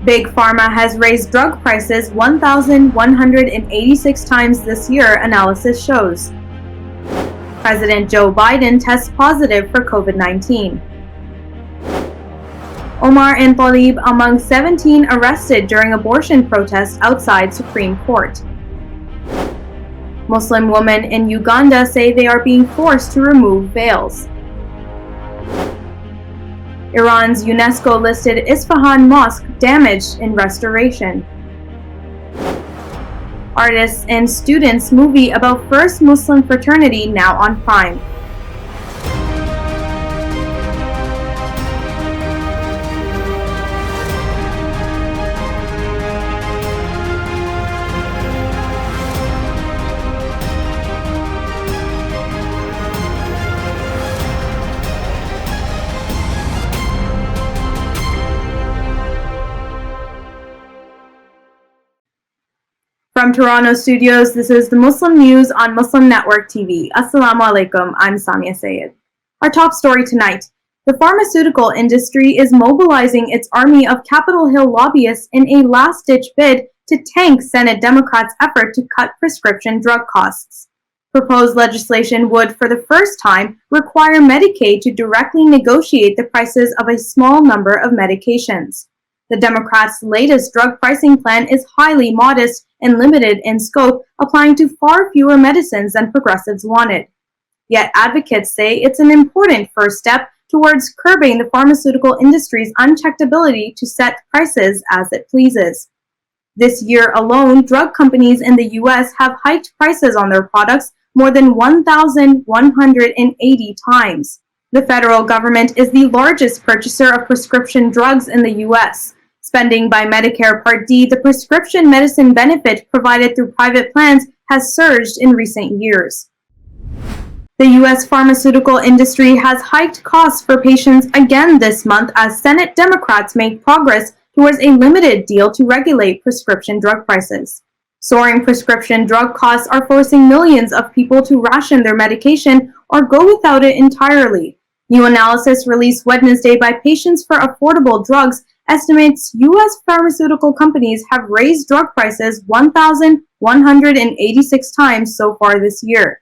Big Pharma has raised drug prices 1,186 times this year, analysis shows. President Joe Biden tests positive for COVID-19. Omar and Tlaib among 17 arrested during abortion protests outside Supreme Court. Muslim women in Uganda say they are being forced to remove veils. Iran's UNESCO-listed Isfahan Mosque damaged in restoration. Artists and Students movie about first Muslim fraternity now on Prime. From Toronto studios, this is the Muslim News on Muslim Network TV. Assalamu alaikum, I'm Saamiyah Syed. Our top story tonight. The pharmaceutical industry is mobilizing its army of Capitol Hill lobbyists in a last-ditch bid to tank Senate Democrats' effort to cut prescription drug costs. Proposed legislation would, for the first time, require Medicaid to directly negotiate the prices of a small number of medications. The Democrats' latest drug pricing plan is highly modest and limited in scope, applying to far fewer medicines than progressives wanted. Yet advocates say it's an important first step towards curbing the pharmaceutical industry's unchecked ability to set prices as it pleases. This year alone, drug companies in the U.S. have hiked prices on their products more than 1,180 times. The federal government is the largest purchaser of prescription drugs in the U.S. Spending by Medicare Part D, the prescription medicine benefit provided through private plans, has surged in recent years. The U.S. pharmaceutical industry has hiked costs for patients again this month as Senate Democrats make progress towards a limited deal to regulate prescription drug prices. Soaring prescription drug costs are forcing millions of people to ration their medication or go without it entirely. New analysis released Wednesday by Patients for Affordable Drugs estimates U.S. pharmaceutical companies have raised drug prices 1,186 times so far this year.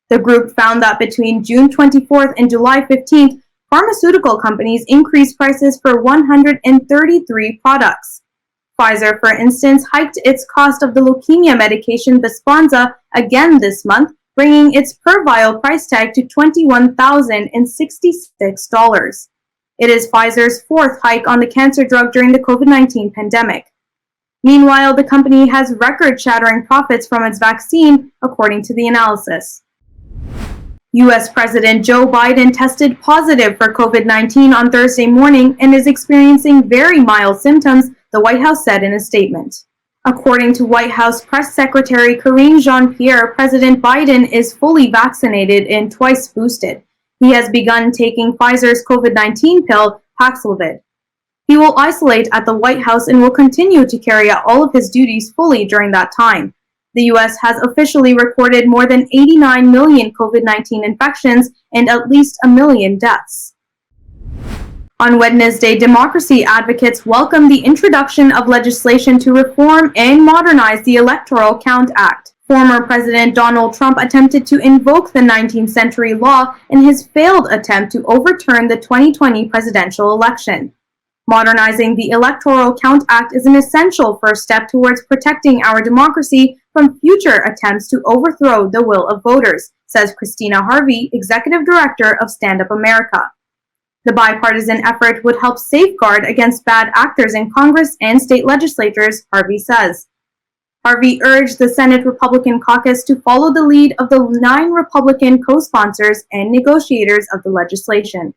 The group found that between June 24th and July 15th, pharmaceutical companies increased prices for 133 products. Pfizer, for instance, hiked its cost of the leukemia medication Besponsa again this month, bringing its per vial price tag to $21,066. It is Pfizer's fourth hike on the cancer drug during the COVID-19 pandemic. Meanwhile, the company has record-shattering profits from its vaccine, according to the analysis. U.S. President Joe Biden tested positive for COVID-19 on Thursday morning and is experiencing very mild symptoms, the White House said in a statement. According to White House Press Secretary Karine Jean-Pierre, President Biden is fully vaccinated and twice boosted. He has begun taking Pfizer's COVID-19 pill, Paxlovid. He will isolate at the White House and will continue to carry out all of his duties fully during that time. The U.S. has officially recorded more than 89 million COVID-19 infections and at least 1 million deaths. On Wednesday, democracy advocates welcomed the introduction of legislation to reform and modernize the Electoral Count Act. Former President Donald Trump attempted to invoke the 19th century law in his failed attempt to overturn the 2020 presidential election. Modernizing the Electoral Count Act is an essential first step towards protecting our democracy from future attempts to overthrow the will of voters, says Christina Harvey, Executive Director of Stand Up America. The bipartisan effort would help safeguard against bad actors in Congress and state legislatures, Harvey says. Harvey urged the Senate Republican caucus to follow the lead of the 9 Republican co-sponsors and negotiators of the legislation.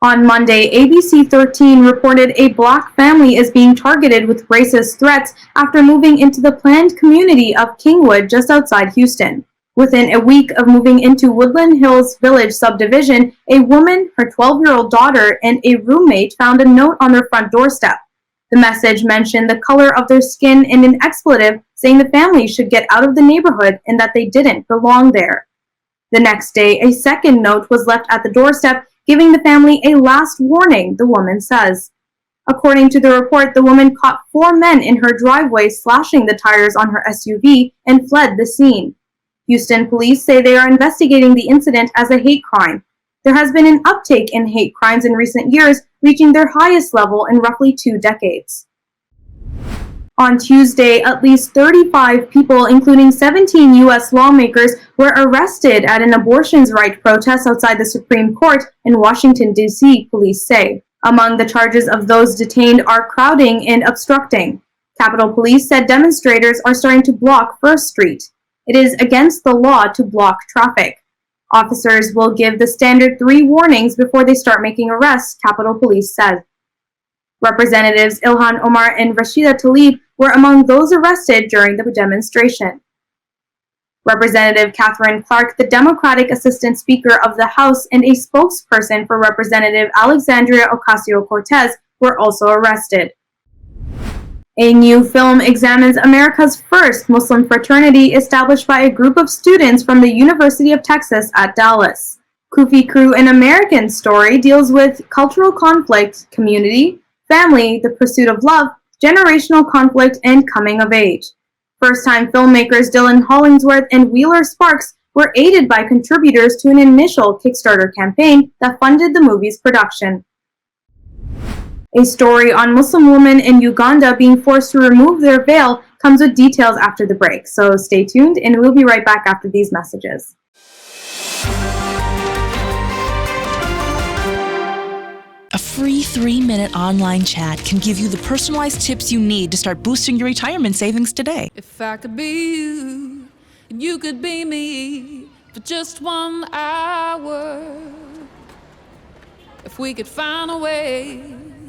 On Monday, ABC 13 reported a Black family is being targeted with racist threats after moving into the planned community of Kingwood just outside Houston. Within a week of moving into Woodland Hills Village subdivision, a woman, her 12-year-old daughter, and a roommate found a note on their front doorstep. The message mentioned the color of their skin and an expletive saying the family should get out of the neighborhood and that they didn't belong there. The next day, a second note was left at the doorstep, giving the family a last warning, the woman says. According to the report, the woman caught 4 men in her driveway slashing the tires on her SUV and fled the scene. Houston police say they are investigating the incident as a hate crime. There has been an uptake in hate crimes in recent years, reaching their highest level in roughly 2 decades. On Tuesday, at least 35 people, including 17 U.S. lawmakers, were arrested at an abortion rights protest outside the Supreme Court in Washington, D.C., police say. Among the charges of those detained are crowding and obstructing. Capitol Police said demonstrators are starting to block First Street. It is against the law to block traffic. Officers will give the standard 3 warnings before they start making arrests, Capitol Police said. Representatives Ilhan Omar and Rashida Tlaib were among those arrested during the demonstration. Representative Catherine Clark, the Democratic Assistant Speaker of the House, and a spokesperson for Representative Alexandria Ocasio-Cortez were also arrested. A new film examines America's first Muslim fraternity established by a group of students from the University of Texas at Dallas. Kufi Crew, an American story, deals with cultural conflict, community, family, the pursuit of love, generational conflict, and coming of age. First-time filmmakers Dylan Hollingsworth and Wheeler Sparks were aided by contributors to an initial Kickstarter campaign that funded the movie's production. A story on Muslim women in Uganda being forced to remove their veil comes with details after the break, so stay tuned and we'll be right back after these messages. A free 3-minute online chat can give you the personalized tips you need to start boosting your retirement savings today. If I could be you, and you could be me for just 1 hour. If we could find a way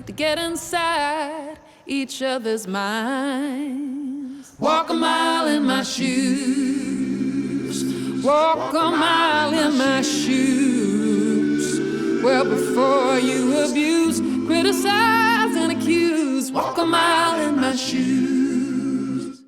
to get inside each other's minds. Walk a mile in my shoes. Walk a mile in my shoes. Well, before you abuse, criticize, and accuse, walk a mile in my shoes.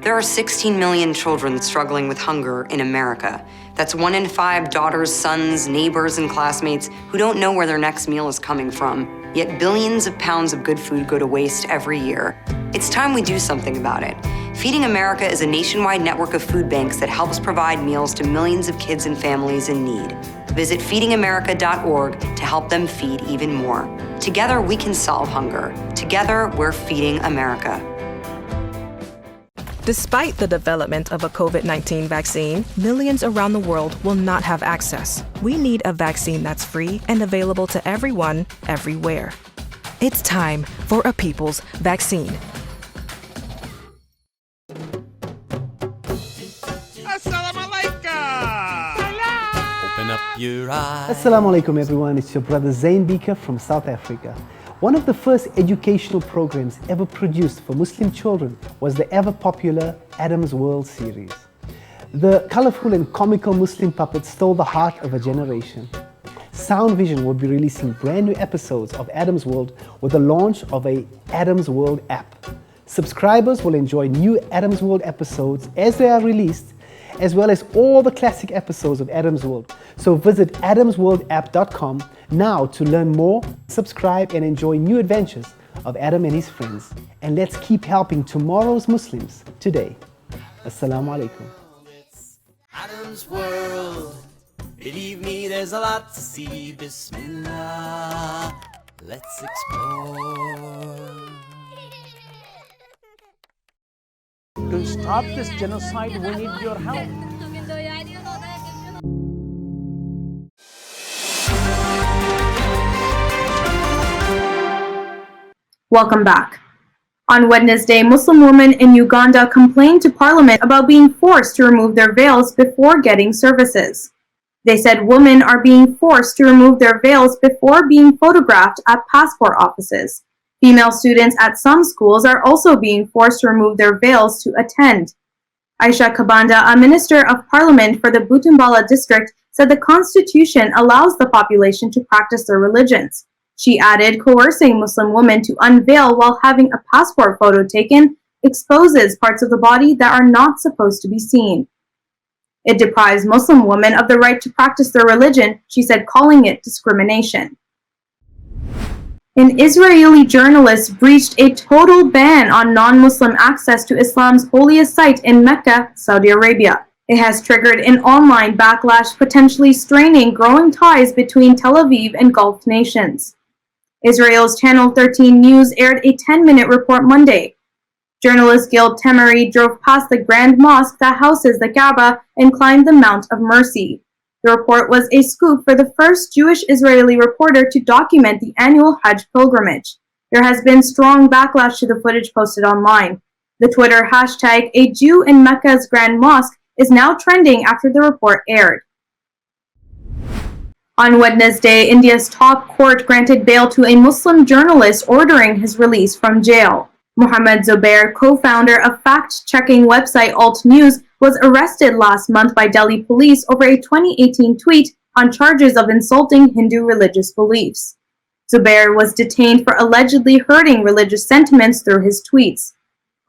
There are 16 million children struggling with hunger in America. That's 1 in 5 daughters, sons, neighbors, and classmates who don't know where their next meal is coming from. Yet billions of pounds of good food go to waste every year. It's time we do something about it. Feeding America is a nationwide network of food banks that helps provide meals to millions of kids and families in need. Visit feedingamerica.org to help them feed even more. Together, we can solve hunger. Together, we're feeding America. Despite the development of a COVID-19 vaccine, millions around the world will not have access. We need a vaccine that's free and available to everyone, everywhere. It's time for a people's vaccine. Open up your eyes. Assalamu alaikum everyone, it's your brother Zain Bika from South Africa. One of the first educational programs ever produced for Muslim children was the ever popular Adam's World series. The colorful and comical Muslim puppets stole the heart of a generation. Sound Vision will be releasing brand new episodes of Adam's World with the launch of a Adam's World app. Subscribers will enjoy new Adam's World episodes as they are released, as well as all the classic episodes of Adam's World. So visit adamsworldapp.com now to learn more, subscribe, and enjoy new adventures of Adam and his friends. And let's keep helping tomorrow's Muslims today. Assalamu alaikum. It's Adam's World. Believe me, there's a lot to see. Bismillah. Let's explore. To stop this genocide, we need your help. Welcome back. On Wednesday, Muslim women in Uganda complained to Parliament about being forced to remove their veils before getting services. They said women are being forced to remove their veils before being photographed at passport offices. Female students at some schools are also being forced to remove their veils to attend. Aisha Kabanda, a minister of parliament for the Butumbala district, said the constitution allows the population to practice their religions. She added, coercing Muslim women to unveil while having a passport photo taken exposes parts of the body that are not supposed to be seen. It deprives Muslim women of the right to practice their religion, she said, calling it discrimination. An Israeli journalist breached a total ban on non-Muslim access to Islam's holiest site in Mecca, Saudi Arabia. It has triggered an online backlash, potentially straining growing ties between Tel Aviv and Gulf nations. Israel's Channel 13 News aired a 10-minute report Monday. Journalist Gil Temeri drove past the Grand Mosque that houses the Kaaba and climbed the Mount of Mercy. The report was a scoop for the first Jewish Israeli reporter to document the annual Hajj pilgrimage. There has been strong backlash to the footage posted online. The Twitter hashtag #A Jew in Mecca's Grand Mosque is now trending after the report aired. On Wednesday, India's top court granted bail to a Muslim journalist ordering his release from jail. Mohammed Zubair, co-founder of fact-checking website Alt News, was arrested last month by Delhi police over a 2018 tweet on charges of insulting Hindu religious beliefs. Zubair was detained for allegedly hurting religious sentiments through his tweets.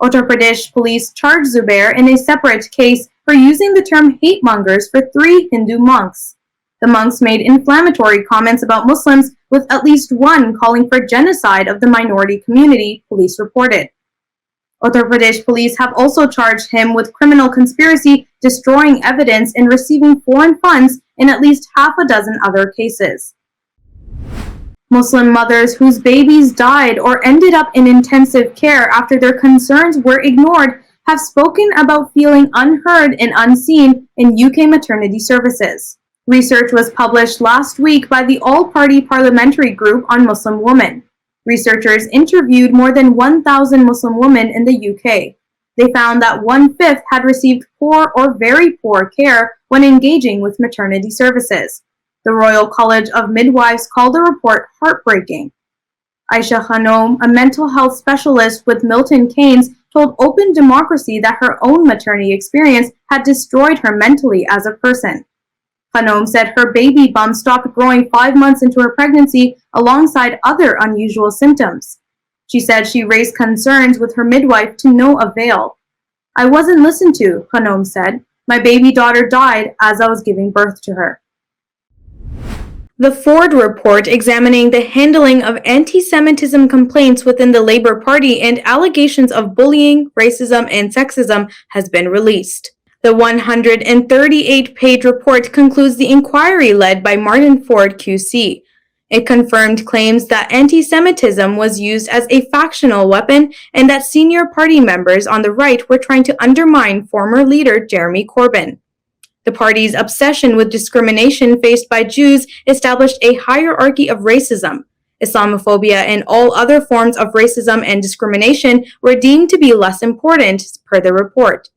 Uttar Pradesh police charged Zubair in a separate case for using the term hate mongers for 3 Hindu monks. The monks made inflammatory comments about Muslims, with at least one calling for genocide of the minority community, police reported. Uttar Pradesh police have also charged him with criminal conspiracy, destroying evidence, and receiving foreign funds in at least half a dozen other cases. Muslim mothers whose babies died or ended up in intensive care after their concerns were ignored have spoken about feeling unheard and unseen in UK maternity services. Research was published last week by the All-Party Parliamentary Group on Muslim Women. Researchers interviewed more than 1,000 Muslim women in the UK. They found that 1/5 had received poor or very poor care when engaging with maternity services. The Royal College of Midwives called the report heartbreaking. Aisha Khanum, a mental health specialist with Milton Keynes, told Open Democracy that her own maternity experience had destroyed her mentally as a person. Khanum said her baby bump stopped growing 5 months into her pregnancy alongside other unusual symptoms. She said she raised concerns with her midwife to no avail. "I wasn't listened to," Khanum said. "My baby daughter died as I was giving birth to her." The Ford report examining the handling of anti-Semitism complaints within the Labour Party and allegations of bullying, racism, and sexism has been released. The 138-page report concludes the inquiry led by Martin Ford QC. It confirmed claims that anti-Semitism was used as a factional weapon and that senior party members on the right were trying to undermine former leader Jeremy Corbyn. The party's obsession with discrimination faced by Jews established a hierarchy of racism. Islamophobia and all other forms of racism and discrimination were deemed to be less important, per the report.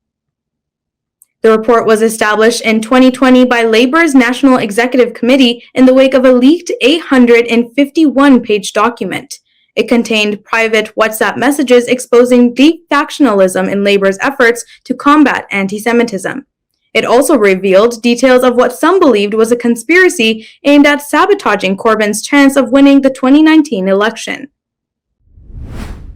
The report was established in 2020 by Labour's National Executive Committee in the wake of a leaked 851-page document. It contained private WhatsApp messages exposing deep factionalism in Labour's efforts to combat anti-Semitism. It also revealed details of what some believed was a conspiracy aimed at sabotaging Corbyn's chance of winning the 2019 election.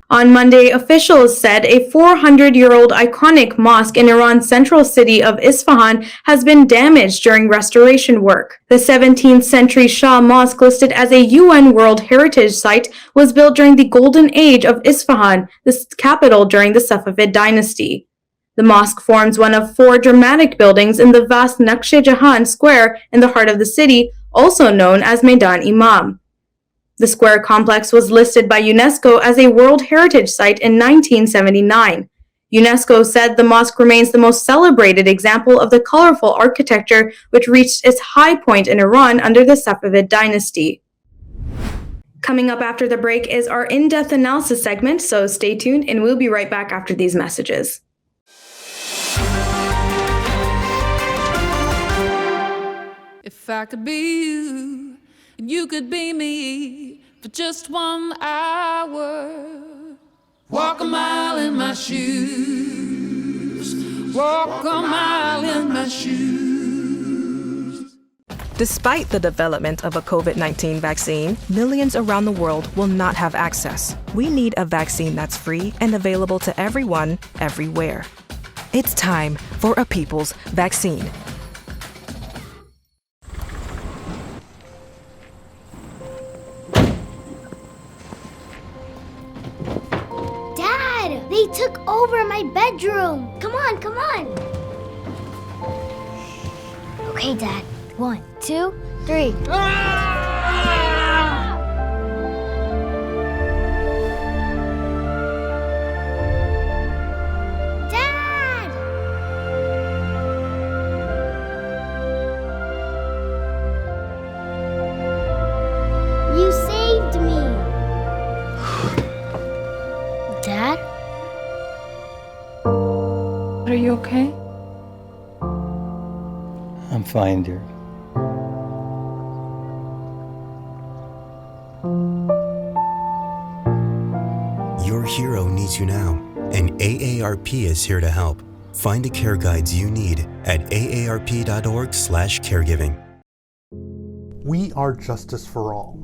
On Monday, officials said a 400-year-old iconic mosque in Iran's central city of Isfahan has been damaged during restoration work. The 17th century Shah Mosque, listed as a UN World Heritage Site, was built during the Golden Age of Isfahan, the capital during the Safavid dynasty. The mosque forms one of 4 dramatic buildings in the vast Naqsh-e-Jahan square in the heart of the city, also known as Maidan Imam. The square complex was listed by UNESCO as a World Heritage Site in 1979. UNESCO said the mosque remains the most celebrated example of the colorful architecture which reached its high point in Iran under the Safavid dynasty. Coming up after the break is our in-depth analysis segment, so stay tuned and we'll be right back after these messages. If I could be you, and you could be me for just 1 hour. Walk a mile in my shoes. Walk a mile in my shoes. Despite the development of a COVID-19 vaccine, millions around the world will not have access. We need a vaccine that's free and available to everyone, everywhere. It's time for a people's vaccine. They took over my bedroom. Come on, come on. Okay, Dad. 1, 2, 3. Dad! You saved me. Dad? Are you okay? I'm fine, dear. Your hero needs you now, and AARP is here to help. Find the care guides you need at aarp.org/caregiving. We are Justice for All.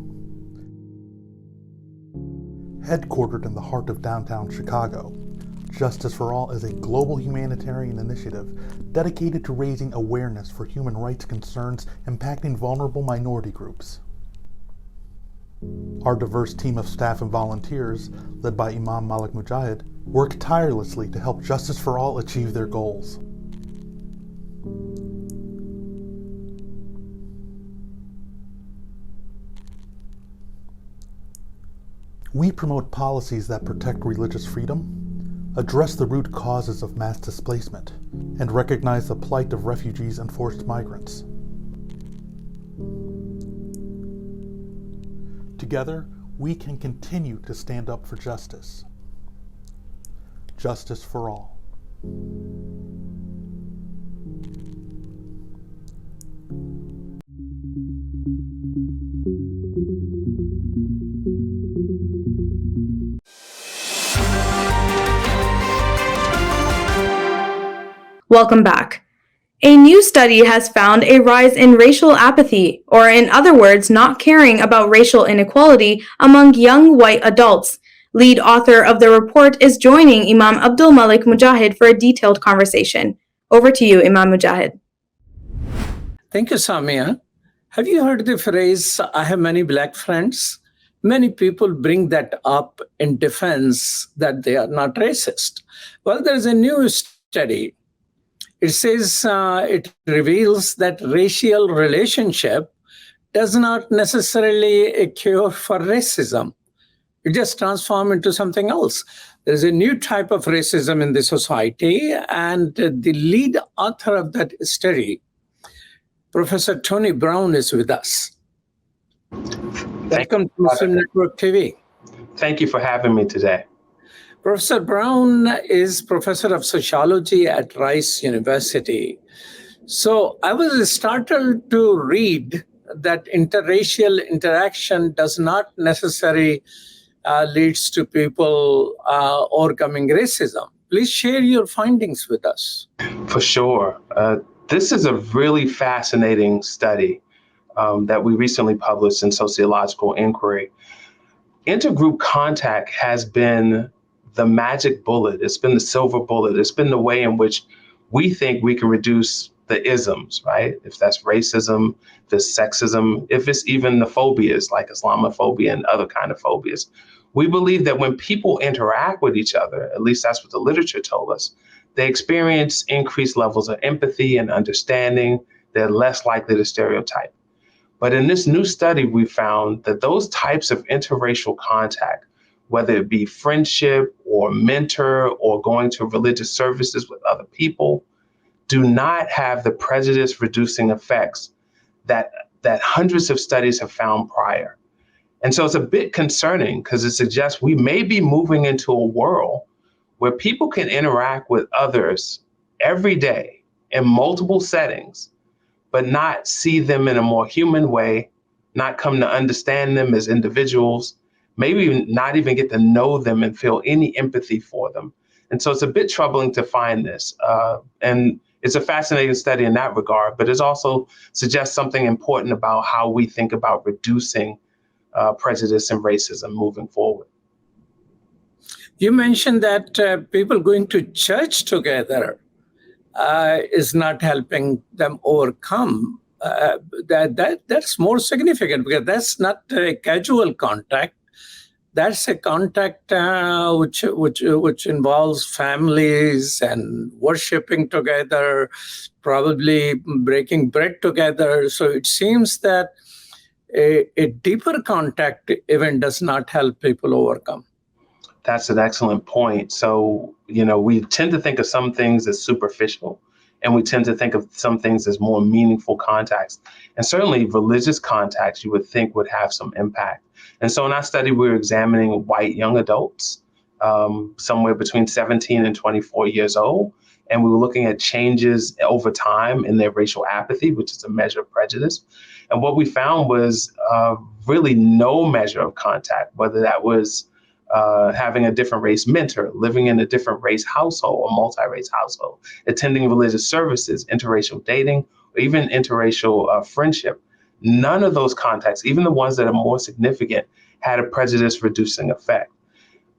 Headquartered in the heart of downtown Chicago, Justice for All is a global humanitarian initiative dedicated to raising awareness for human rights concerns impacting vulnerable minority groups. Our diverse team of staff and volunteers, led by Imam Malik Mujahid, work tirelessly to help Justice for All achieve their goals. We promote policies that protect religious freedom, address the root causes of mass displacement, and recognize the plight of refugees and forced migrants. Together, we can continue to stand up for justice. Justice for all. Welcome back. A new study has found a rise in racial apathy, or in other words, not caring about racial inequality among young white adults. Lead author of the report is joining Imam Abdul Malik Mujahid for a detailed conversation. Over to you, Imam Mujahid. Thank you, Saamiyah. Have you heard the phrase, I have many black friends? Many people bring that up in defense that they are not racist. Well, there's a new study. It says it reveals that racial relationship does not necessarily a cure for racism. It just transforms into something else. There's a new type of racism in the society, and the lead author of that study, Professor Tony Brown, is with us. Welcome to Muslim Network TV. Thank you for having me today. Professor Brown is professor of sociology at Rice University. So I was startled to read that interracial interaction does not necessarily leads to people overcoming racism. Please share your findings with us. For sure. This is a really fascinating study that we recently published in Sociological Inquiry. Intergroup contact has been the magic bullet. It's been the silver bullet. It's been the way in which we think we can reduce the isms, right? If that's racism, if it's sexism, if it's even the phobias like Islamophobia and other kind of phobias. We believe that when people interact with each other, at least that's what the literature told us, they experience increased levels of empathy and understanding. They're less likely to stereotype. But in this new study, we found that those types of interracial contact, whether it be friendship or mentor or going to religious services with other people, do not have the prejudice reducing effects that hundreds of studies have found prior. And so it's a bit concerning because it suggests we may be moving into a world where people can interact with others every day in multiple settings, but not see them in a more human way, not come to understand them as individuals, maybe not even get to know them and feel any empathy for them. And so it's a bit troubling to find this. And it's a fascinating study in that regard, but it also suggests something important about how we think about reducing prejudice and racism moving forward. You mentioned that people going to church together is not helping them overcome. That's more significant because that's not a casual contact. That's a contact which involves families and worshiping together, probably breaking bread together. So it seems that a deeper contact even does not help people overcome. That's an excellent point. So, we tend to think of some things as superficial, and we tend to think of some things as more meaningful contacts. And certainly religious contacts you would think would have some impact. And so in our study, we were examining white young adults, somewhere between 17 and 24 years old. And we were looking at changes over time in their racial apathy, which is a measure of prejudice. And what we found was really no measure of contact, whether that was having a different race mentor, living in a different race household or multi-race household, attending religious services, interracial dating, or even interracial friendship. None of those contacts, even the ones that are more significant, had a prejudice reducing effect.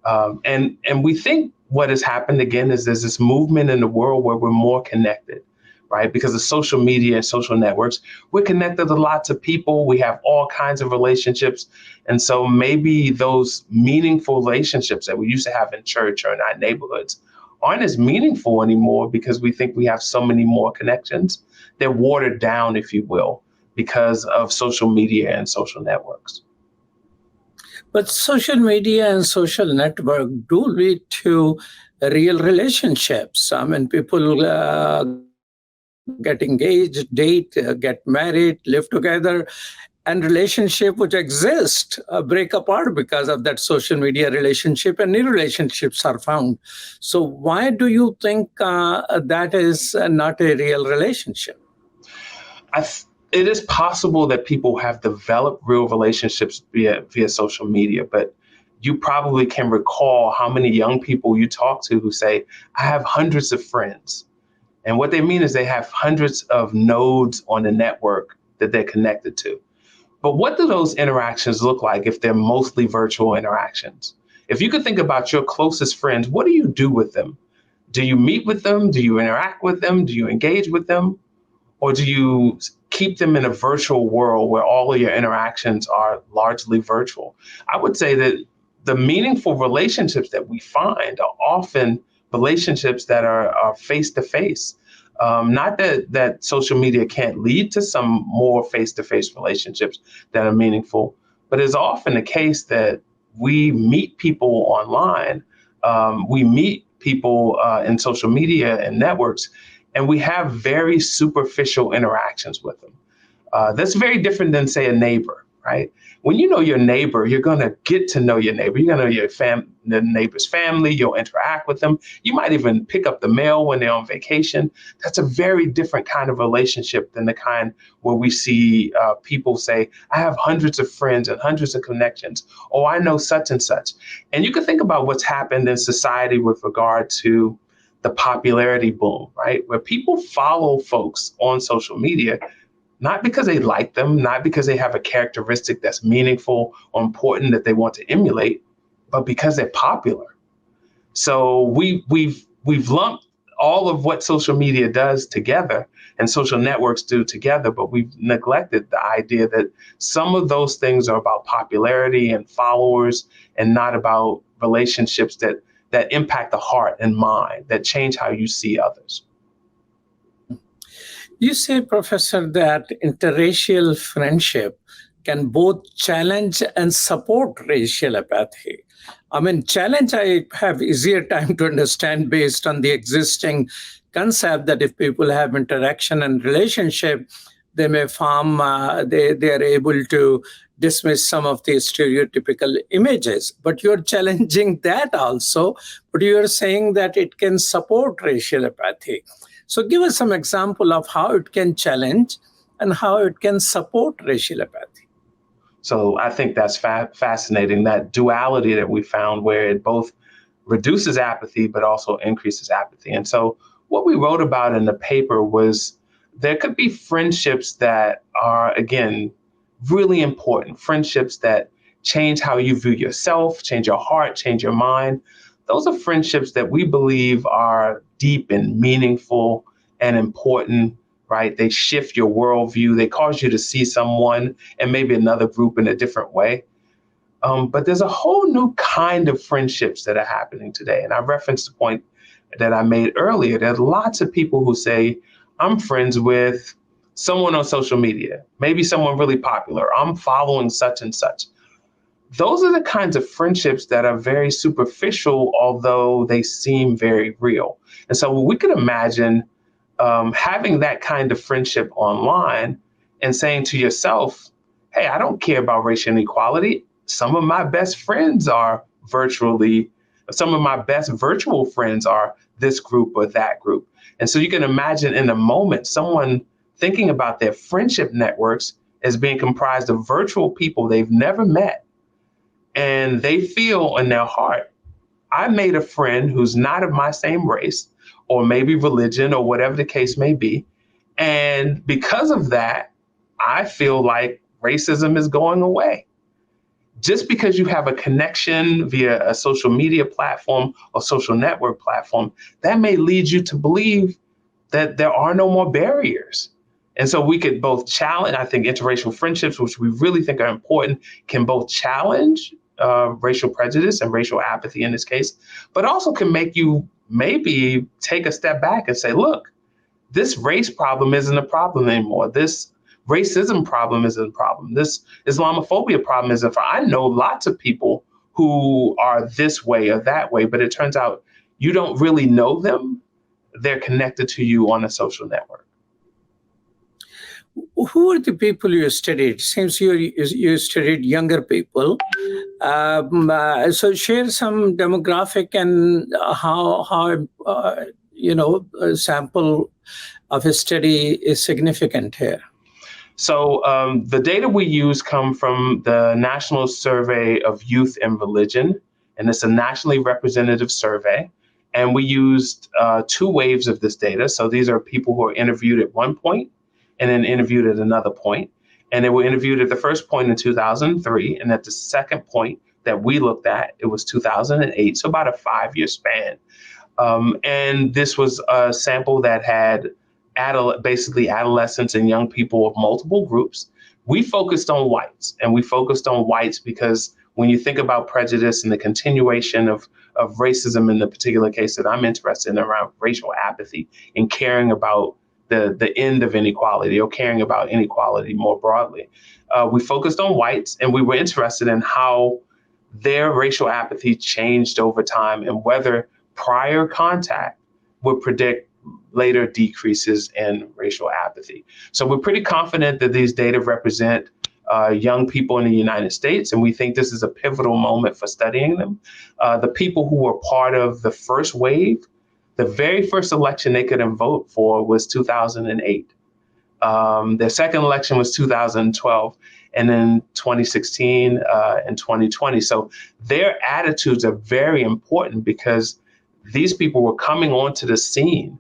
And we think what has happened again is there's this movement in the world where we're more connected, right? Because of social media and social networks, we're connected to lots of people. We have all kinds of relationships. And so maybe those meaningful relationships that we used to have in church or in our neighborhoods aren't as meaningful anymore because we think we have so many more connections. They're watered down, if you will, because of social media and social networks. But social media and social network do lead to real relationships. I mean, people get engaged, date, get married, live together, and relationship which exist break apart because of that social media relationship, and new relationships are found. So why do you think that is not a real relationship? It is possible that people have developed real relationships via social media, but you probably can recall how many young people you talk to who say, I have hundreds of friends. And what they mean is they have hundreds of nodes on the network that they're connected to. But what do those interactions look like if they're mostly virtual interactions? If you could think about your closest friends, what do you do with them? Do you meet with them? Do you interact with them? Do you engage with them? Or do you keep them in a virtual world where all of your interactions are largely virtual? I would say that the meaningful relationships that we find are often relationships that are face-to-face. Not that social media can't lead to some more face-to-face relationships that are meaningful, but it's often the case that we meet people online, we meet people in social media and networks, and we have very superficial interactions with them. That's very different than, say, a neighbor, right? When you know your neighbor, you're going to get to know your neighbor. You're going to know the neighbor's family. You'll interact with them. You might even pick up the mail when they're on vacation. That's a very different kind of relationship than the kind where we see people say, I have hundreds of friends and hundreds of connections. Oh, I know such and such. And you can think about what's happened in society with regard to the popularity boom, right? Where people follow folks on social media, not because they like them, not because they have a characteristic that's meaningful or important that they want to emulate, but because they're popular. So we've lumped all of what social media does together and social networks do together, but we've neglected the idea that some of those things are about popularity and followers and not about relationships that impact the heart and mind, that change how you see others. You say, Professor, that interracial friendship can both challenge and support racial apathy. I mean, challenge, I have easier time to understand based on the existing concept that if people have interaction and relationship, they may form, they are able to dismiss some of the stereotypical images. But you're challenging that also, but you're saying that it can support racial apathy. So give us some example of how it can challenge and how it can support racial apathy. So I think that's fascinating, that duality that we found where it both reduces apathy, but also increases apathy. And so what we wrote about in the paper was there could be friendships that are, again, really important, friendships that change how you view yourself, change your heart, change your mind. Those are friendships that we believe are deep and meaningful and important, right? They shift your worldview. They cause you to see someone and maybe another group in a different way. But there's a whole new kind of friendships that are happening today. And I referenced the point that I made earlier. There's lots of people who say, I'm friends with someone on social media, maybe someone really popular. I'm following such and such. Those are the kinds of friendships that are very superficial, although they seem very real. And so we could imagine having that kind of friendship online and saying to yourself, hey, I don't care about racial inequality. Some of my best friends are some of my best virtual friends are this group or that group. And so you can imagine in a moment, someone thinking about their friendship networks as being comprised of virtual people they've never met. And they feel in their heart, I made a friend who's not of my same race or maybe religion or whatever the case may be. And because of that, I feel like racism is going away. Just because you have a connection via a social media platform or social network platform, that may lead you to believe that there are no more barriers. And so we could both challenge, I think interracial friendships, which we really think are important, can both challenge racial prejudice and racial apathy in this case, but also can make you maybe take a step back and say, look, this race problem isn't a problem anymore. This racism problem isn't a problem. This Islamophobia problem isn't. I know lots of people who are this way or that way, but it turns out you don't really know them. They're connected to you on a social network. Who are the people you studied? Seems you studied younger people. So share some demographic and how a sample of a study is significant here. So the data we use come from the National Survey of Youth and Religion, and it's a nationally representative survey. And we used 2 waves of this data. So these are people who are interviewed at one point and then interviewed at another point. And they were interviewed at the first point in 2003. And at the second point that we looked at, it was 2008. So about a 5-year span. And this was a sample that had basically adolescents and young people of multiple groups. We focused on whites, and we focused on whites because when you think about prejudice and the continuation of racism in the particular case that I'm interested in around racial apathy and caring about the end of inequality or caring about inequality more broadly, we focused on whites, and we were interested in how their racial apathy changed over time and whether prior contact would predict later decreases in racial apathy. So we're pretty confident that these data represent young people in the United States, and we think this is a pivotal moment for studying them. The people who were part of the first wave, the very first election they could vote for was 2008. Their second election was 2012, and then 2016 and 2020. So their attitudes are very important because these people were coming onto the scene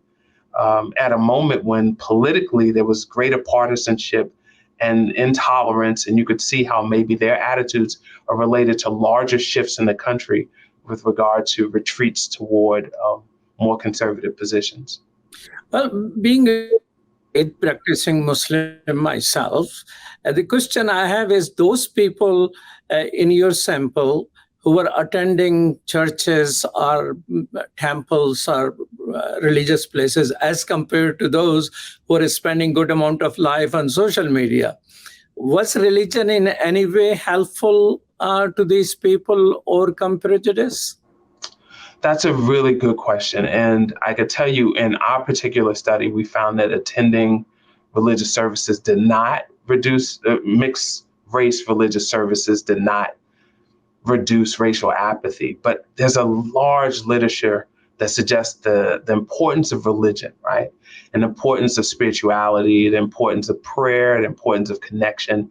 at a moment when politically there was greater partisanship and intolerance, and you could see how maybe their attitudes are related to larger shifts in the country with regard to retreats toward more conservative positions. Well, being a practicing Muslim myself, the question I have is those people in your sample who were attending churches or temples or religious places as compared to those who are spending good amount of life on social media. Was religion in any way helpful to these people overcome prejudice? That's a really good question. And I could tell you in our particular study, we found that attending religious services did not reduce, mixed race religious services did not reduce racial apathy. But there's a large literature that suggests the importance of religion, right? And the importance of spirituality, the importance of prayer, the importance of connection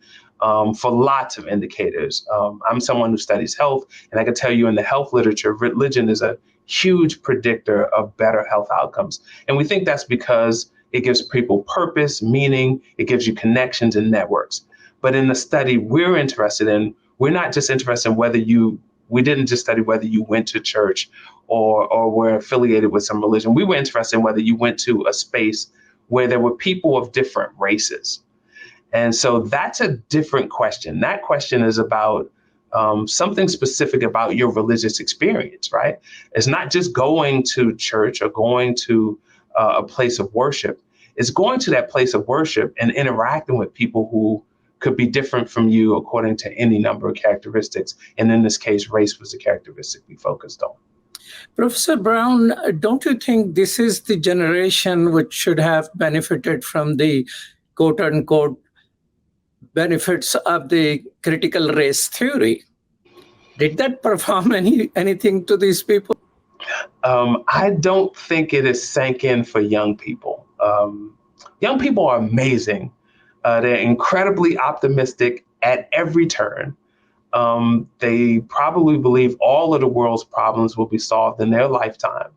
for lots of indicators. I'm someone who studies health, and I can tell you in the health literature, religion is a huge predictor of better health outcomes. And we think that's because it gives people purpose, meaning, it gives you connections and networks. But in the study we're interested in, we're not just interested in we didn't just study whether you went to church or were affiliated with some religion. We were interested in whether you went to a space where there were people of different races. And so that's a different question. That question is about something specific about your religious experience, right? It's not just going to church or going to a place of worship. It's going to that place of worship and interacting with people who could be different from you according to any number of characteristics. And in this case, race was the characteristic we focused on. Professor Brown, don't you think this is the generation which should have benefited from the quote unquote benefits of the critical race theory? Did that perform anything to these people? I don't think it is sank in for young people. Young people are amazing. They're incredibly optimistic at every turn. They probably believe all of the world's problems will be solved in their lifetime.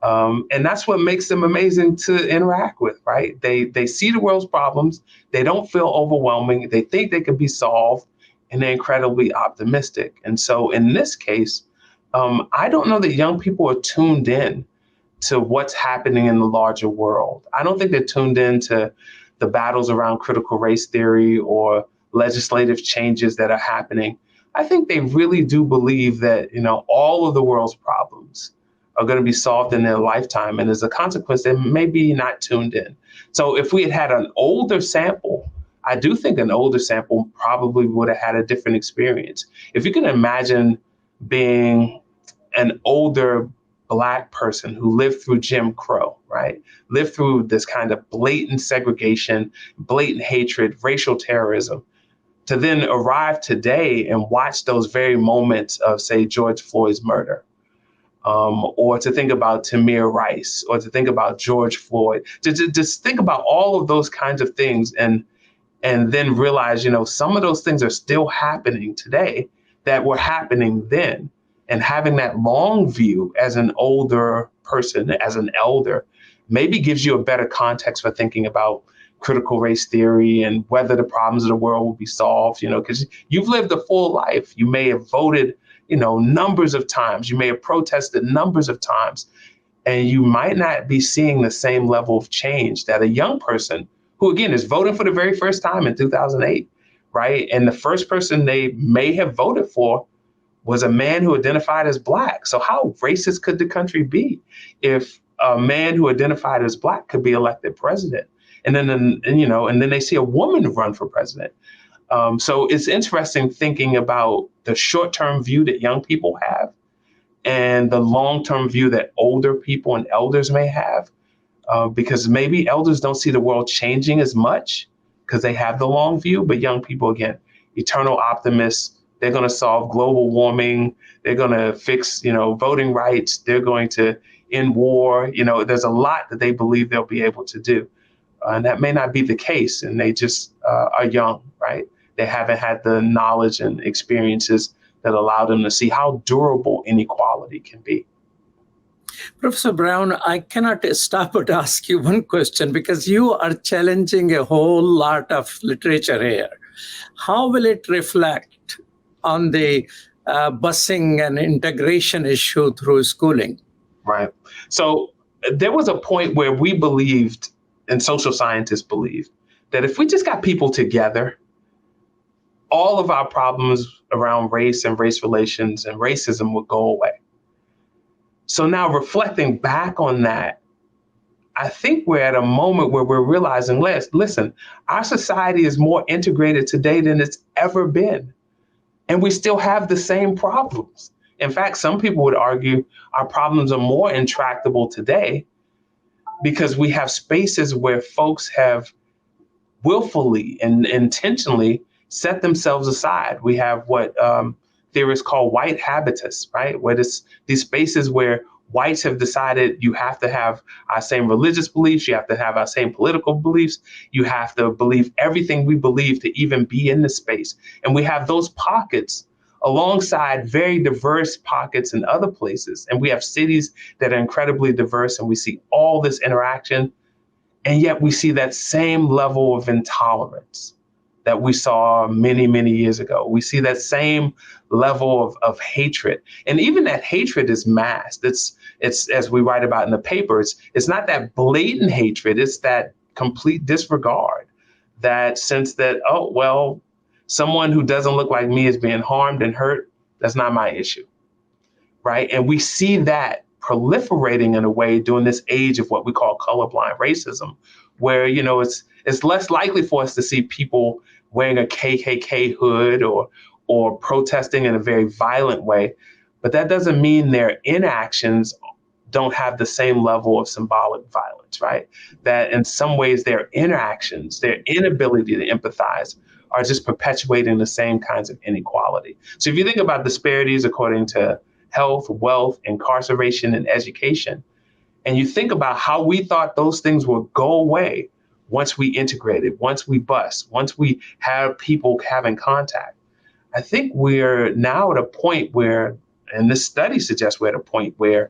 And that's what makes them amazing to interact with, right? They see the world's problems. They don't feel overwhelming. They think they can be solved, and they're incredibly optimistic. And so in this case, I don't know that young people are tuned in to what's happening in the larger world. I don't think they're tuned in to the battles around critical race theory or legislative changes that are happening. I think they really do believe that, all of the world's problems are going to be solved in their lifetime. And as a consequence, they may be not tuned in. So if we had an older sample, I do think an older sample probably would have had a different experience. If you can imagine being an older Black person who lived through Jim Crow, right? Lived through this kind of blatant segregation, blatant hatred, racial terrorism, to then arrive today and watch those very moments of, say, George Floyd's murder, or to think about Tamir Rice, or to think about George Floyd, to just think about all of those kinds of things and then realize, some of those things are still happening today that were happening then. And having that long view as an older person, as an elder, maybe gives you a better context for thinking about critical race theory and whether the problems of the world will be solved, because you've lived a full life. You may have voted, numbers of times. You may have protested numbers of times. And you might not be seeing the same level of change that a young person who, again, is voting for the very first time in 2008, right? And the first person they may have voted for was a man who identified as Black. So how racist could the country be if a man who identified as Black could be elected president? And then they see a woman run for president. So it's interesting thinking about the short-term view that young people have and the long-term view that older people and elders may have, because maybe elders don't see the world changing as much because they have the long view, but young people, again, eternal optimists. They're going to solve global warming. They're going to fix, voting rights. They're going to end war. There's a lot that they believe they'll be able to do. And that may not be the case. And they just are young, right? They haven't had the knowledge and experiences that allow them to see how durable inequality can be. Professor Brown, I cannot stop but ask you one question, because you are challenging a whole lot of literature here. How will it reflect on the busing and integration issue through schooling? Right. So there was a point where we believed, and social scientists believed, that if we just got people together, all of our problems around race and race relations and racism would go away. So now reflecting back on that, I think we're at a moment where we're realizing, listen, our society is more integrated today than it's ever been. And we still have the same problems. In fact, some people would argue our problems are more intractable today because we have spaces where folks have willfully and intentionally set themselves aside. We have what theorists call white habitus, right? Where these spaces where whites have decided you have to have our same religious beliefs, you have to have our same political beliefs, you have to believe everything we believe to even be in the space. And we have those pockets alongside very diverse pockets in other places. And we have cities that are incredibly diverse, and we see all this interaction. And yet we see that same level of intolerance that we saw many, many years ago. We see that same level of hatred. And even that hatred is masked. It's as we write about in the paper, it's not that blatant hatred, it's that complete disregard, that sense that, Someone who doesn't look like me is being harmed and hurt, that's not my issue, right? And we see that proliferating in a way during this age of what we call colorblind racism, where, you know, it's less likely for us to see people wearing a KKK hood or protesting in a very violent way. But that doesn't mean their inactions don't have the same level of symbolic violence, right? That in some ways their interactions, their inability to empathize are just perpetuating the same kinds of inequality. So if you think about disparities according to health, wealth, incarceration, and education, and you think about how we thought those things would go away once we integrated, once we bust, once we have people having contact, I think we're now at a point where, and this study suggests we're at a point where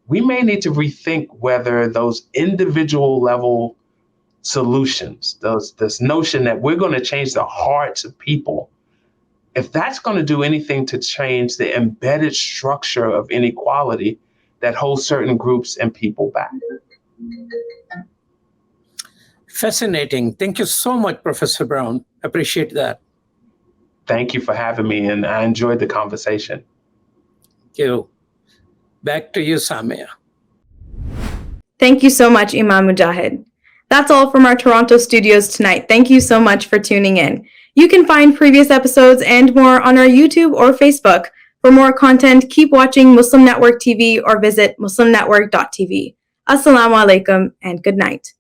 we may need to rethink whether those individual level solutions, this notion that we're going to change the hearts of people, if that's going to do anything to change the embedded structure of inequality that holds certain groups and people back. Fascinating. Thank you so much, Professor Brown. Appreciate that. Thank you for having me, and I enjoyed the conversation. Thank you. Back to you, Saamiyah. Thank you so much, Imam Mujahid. That's all from our Toronto studios tonight. Thank you so much for tuning in. You can find previous episodes and more on our YouTube or Facebook. For more content, keep watching Muslim Network TV or visit muslimnetwork.tv. Assalamu alaikum and good night.